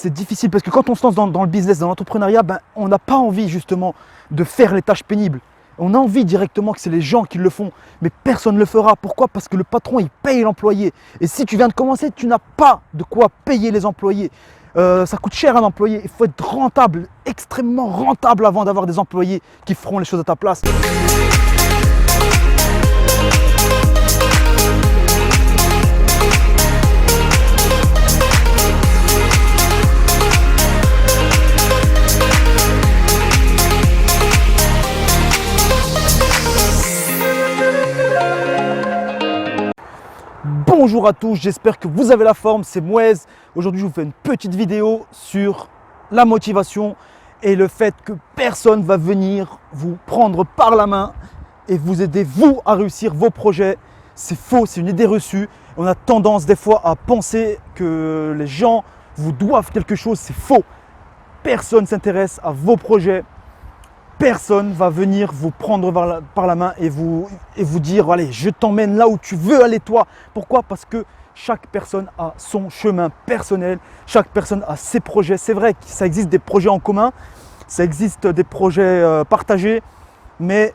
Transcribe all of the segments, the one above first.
C'est difficile parce que quand on se lance dans le business, dans l'entrepreneuriat, on n'a pas envie justement de faire les tâches pénibles. On a envie directement que c'est les gens qui le font, mais personne ne le fera. Pourquoi? Parce que le patron, il paye l'employé. Et si tu viens de commencer, tu n'as pas de quoi payer les employés. Ça coûte cher un employé. Il faut être rentable, extrêmement rentable avant d'avoir des employés qui feront les choses à ta place. Bonjour à tous, j'espère que vous avez la forme, c'est Mouez. Aujourd'hui, je vous fais une petite vidéo sur la motivation et le fait que personne va venir vous prendre par la main et vous aider vous à réussir vos projets. C'est faux, c'est une idée reçue. On a tendance des fois à penser que les gens vous doivent quelque chose, c'est faux. Personne ne s'intéresse à vos projets. Personne va venir vous prendre par la main et vous dire « Allez, je t'emmène là où tu veux aller toi ». Pourquoi? Parce que chaque personne a son chemin personnel, chaque personne a ses projets. C'est vrai que ça existe des projets en commun, ça existe des projets partagés, mais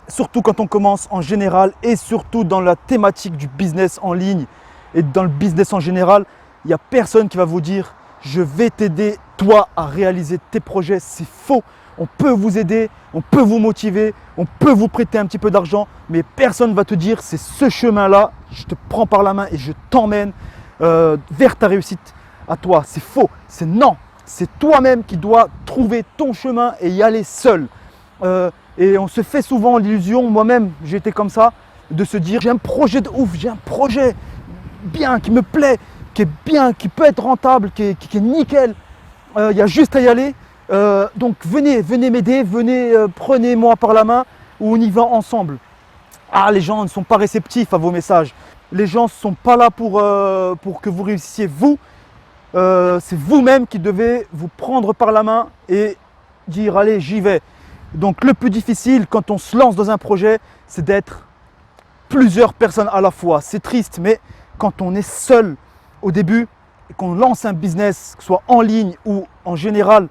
surtout quand on commence en général et surtout dans la thématique du business en ligne et dans le business en général, il n'y a personne qui va vous dire « Je vais t'aider toi à réaliser tes projets ». C'est faux. On peut vous aider, on peut vous motiver, on peut vous prêter un petit peu d'argent, mais personne ne va te dire c'est ce chemin-là, je te prends par la main et je t'emmène vers ta réussite à toi. C'est faux, c'est non. C'est toi-même qui dois trouver ton chemin et y aller seul. Et on se fait souvent l'illusion, moi-même j'ai été comme ça, de se dire j'ai un projet de ouf, j'ai un projet bien, qui me plaît, qui est bien, qui peut être rentable, qui est nickel. Il y a juste à y aller. Donc venez m'aider, prenez-moi par la main ou on y va ensemble. Ah, les gens ne sont pas réceptifs à vos messages. Les gens ne sont pas là pour que vous réussissiez vous. C'est vous-même qui devez vous prendre par la main et dire allez, j'y vais. Donc le plus difficile quand on se lance dans un projet, c'est d'être plusieurs personnes à la fois. C'est triste, mais quand on est seul au début et qu'on lance un business, que ce soit en ligne ou en général,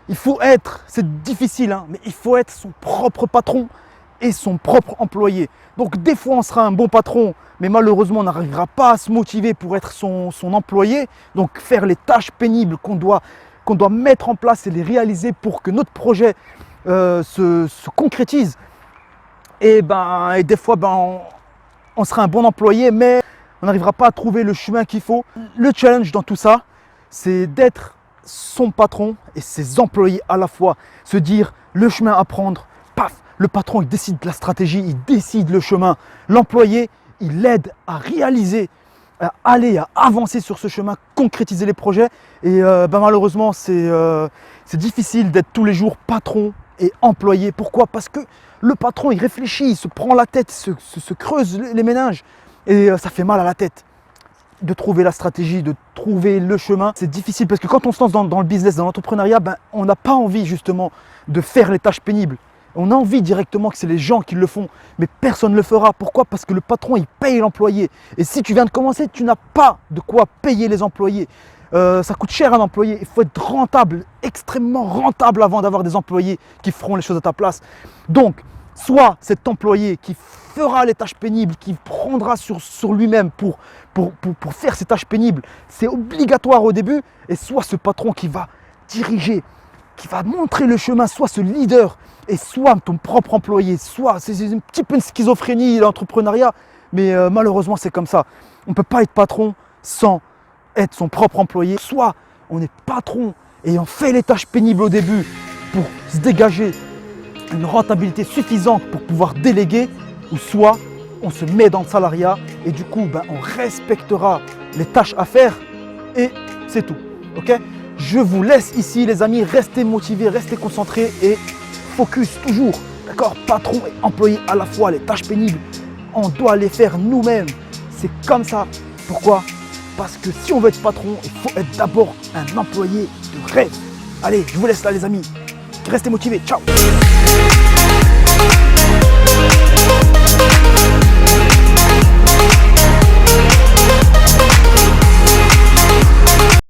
il faut être, c'est difficile, hein, mais il faut être son propre patron et son propre employé. Donc des fois on sera un bon patron, mais malheureusement on n'arrivera pas à se motiver pour être son employé. Donc faire les tâches pénibles qu'on doit mettre en place et les réaliser pour que notre projet se concrétise. Et des fois on sera un bon employé, mais on n'arrivera pas à trouver le chemin qu'il faut. Le challenge dans tout ça, c'est d'être son patron et ses employés à la fois, se dire le chemin à prendre, paf, le patron il décide la stratégie, il décide le chemin, l'employé il l'aide à réaliser, à aller, à avancer sur ce chemin, concrétiser les projets et malheureusement c'est difficile d'être tous les jours patron et employé. Pourquoi? Parce que le patron il réfléchit, il se prend la tête, se creuse les méninges et ça fait mal à la tête. De trouver la stratégie, de trouver le chemin, c'est difficile parce que quand on se lance dans le business, dans l'entrepreneuriat, on n'a pas envie justement de faire les tâches pénibles. On a envie directement que c'est les gens qui le font, mais personne ne le fera. Pourquoi? Parce que le patron, il paye l'employé. Et si tu viens de commencer, tu n'as pas de quoi payer les employés. Ça coûte cher un employé. Il faut être rentable, extrêmement rentable avant d'avoir des employés qui feront les choses à ta place. Donc, soit cet employé qui fera les tâches pénibles, qui prendra sur lui-même pour faire ces tâches pénibles, c'est obligatoire au début, et soit ce patron qui va diriger, qui va montrer le chemin, soit ce leader, et soit ton propre employé, soit c'est un petit peu une schizophrénie l'entrepreneuriat, mais malheureusement c'est comme ça. On ne peut pas être patron sans être son propre employé, soit on est patron et on fait les tâches pénibles au début pour se dégager une rentabilité suffisante pour pouvoir déléguer, ou soit on se met dans le salariat et du coup on respectera les tâches à faire et c'est tout. Ok? Je vous laisse ici les amis, restez motivés, restez concentrés et focus toujours. D'accord? Patron et employé à la fois, les tâches pénibles, on doit les faire nous-mêmes. C'est comme ça. Pourquoi? Parce que si on veut être patron, il faut être d'abord un employé de rêve. Allez, je vous laisse là les amis. Restez motivés. Ciao!